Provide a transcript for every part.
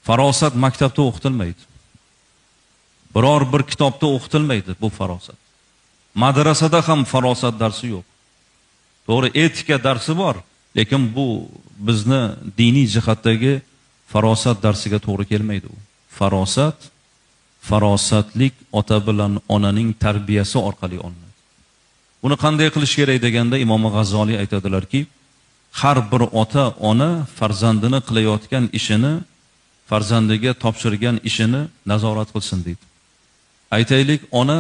Farosat maktabda o'qitilmaydi. Biror bir kitobda o'qitilmaydi bu farosat. Madrasada ham farosat darsi yo'q. To'g'ri, etika darsi bor, lekin bu bizni diniy jihatdagi farosat darsiga to'g'ri kelmaydi u. Farosatlik ota bilan onaning tarbiyasi orqali olinadi. Buni qanday qilish kerak deganda Imom G'azzoliy aytadilarki, har bir ota ona farzandini qilayotgan ishini, farzandiga topshirgan ishini nazorat qilsin deydi. Aytaylik, ona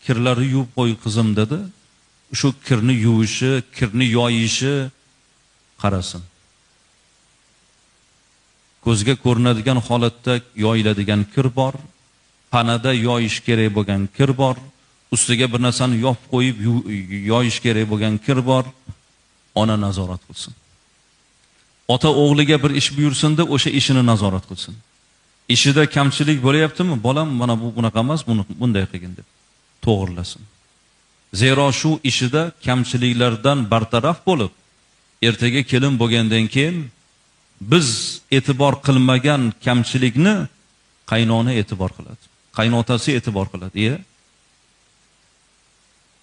kirlari yuvib qo'y qizim dedi. Shu kirni yuvishi, kirni yoyishi qarasin. Ko'zga ko'rinadigan holatda yoyiladigan kir bor, panada yoyish kerak bo'lgan kir bor, ustiga bir narsani yopib qo'yib yoyish kerak bo'lgan kir bor. Ona nazorat qilsin. Ota o'g'liga bir ish buyursin-da, o'sha ishini nazorat qilsin. Ishida kamchilik bo'layaptimi? Bolam mana bu bunaqa emas, bunday qilgin deb to'g'rilasin. Zero shu ishida kamchiliklardan bartaraf bo'lib, ertaga kelin bo'lgandan keyin biz e'tibor qilmagan kamchilikni qaynona e'tibor qiladi. Qaynotasi e'tibor qiladi.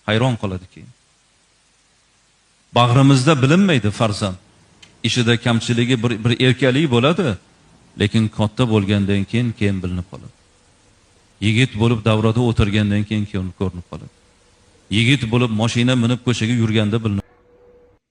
Hayron qoladi keyin. Bag'rimizda bilinmaydi farzand. Ishida kamchiligi bir erkalik bo'ladi, lekin katta bo'lgandan keyin bilinib qoladi. Yigit bo'lib davrada o'tirgandan keyin ko'rinib qoladi. Yigit bo'lib mashina minib ko'chaga yurganda bilinadi.